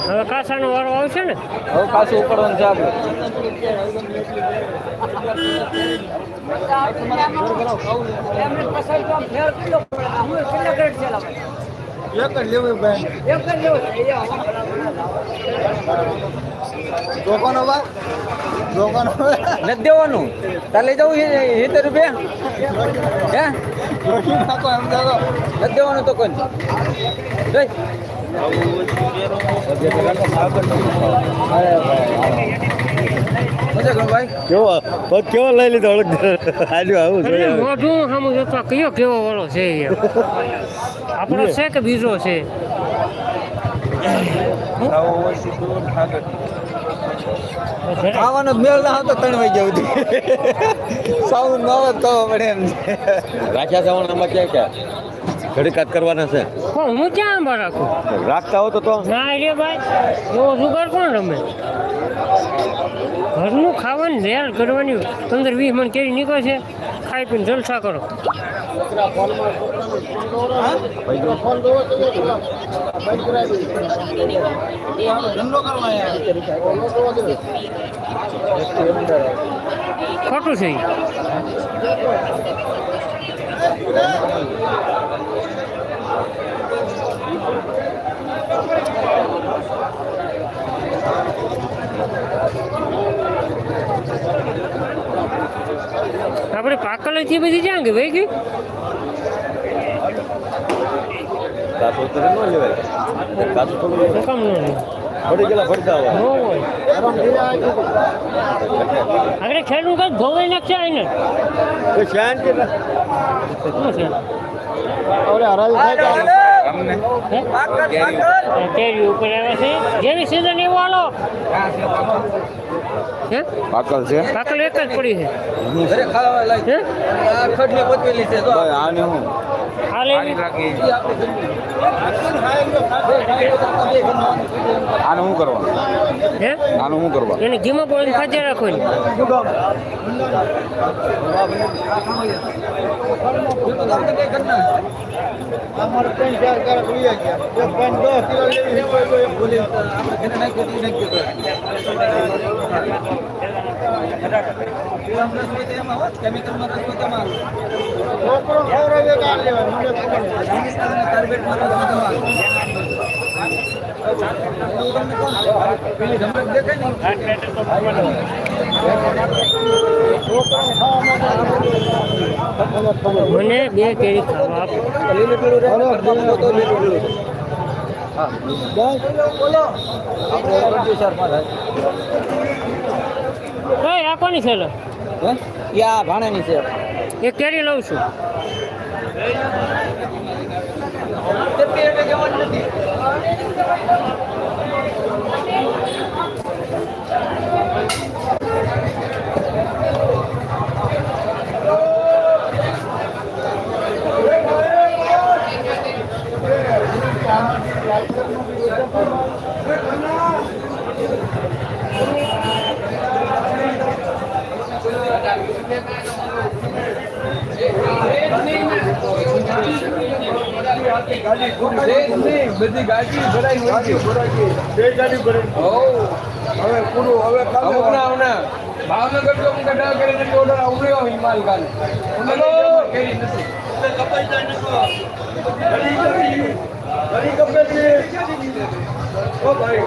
હવે કાસાનો વારો આવશે ને? હવે કાસું ઉપાડવાનું છે આપણે. એક જ લેવું ભાઈ. એક જ લેવું. દોકાનો બા દોકાનો નથી દેવાનું. તાર લઈ જવું છે 70 રૂપિયા. હે નાખો એમ દાદો નથી દેવાનું તો કોઈ કેવો લઈ લીધો આજુ આવું મોઢું સામું જોતા કયો કેવો વાળો છે આપણો છે કે બીજો છે? ખાવાનો મેળ ના હતો 3 વાગ્યા સુધી સાઉન્ડ ન આવે તો પડે એમ રાખ્યા જવાનામાં ક્યાં ક્યાં ઘડીકાત કરવાના છે? હું ક્યાં આંબા રાખું? રાખતા હો તો ના રે ભાઈ, એવો જુગાર કોણ રમે? ઘરનું ખાવાની રેલ કરવાની 15-20 મણ કેરી નીકળે છે, ખાઈ પીને જલસા કરો. ખોટું છે. આપણે પાકલ થી બધી જ્યાં ગઈ ભાઈ ગઈ આગળ ખેડૂત કઈ ધોવાઈ નાખશે આને કેરી ઉપર આવ્યા છે જેની સીઝન એવું હાલો પાકલ છે. પાકલ એક જ પડી છે. આનું શું કરવાનું? આનું શું કરવા? એને ઘીમાં બોલીને ખાજા રાખો ને. અમારે 3-4 કારક લઈ ગયા 10 કિલો લેવી હોય તો એક બોલી આપણે ઘરે નાખી દીધી કેમિકલમાં રસ્તો તમારો છોકરો ખવડાવે કાઢ લેવા મને ખબર કાર્બેટમાં રસ્તો તમારો પેલી ધમક દેખાય ને મને 2 કેરી ખાવા આપો. લીલું પીળું રહે તો લીલું પીળું. હા બોલો આપણે પ્રોડ્યુસરમાં થાય આ કોની છે? હે યા ભાણાની છે. એક કેરી લઉં છું. બધી ગાડી ભરાઈ હોય છે. 2 ગાડી ભરાઈ. હવે પૂરું હવે ભાવનગર તો હું કઢા કરીને ઓર્ડર આવડ્યો હિમાલ કાલે કેરી નથી કપાઈ જાય ઘણી કપે છે. ઓ ભાઈ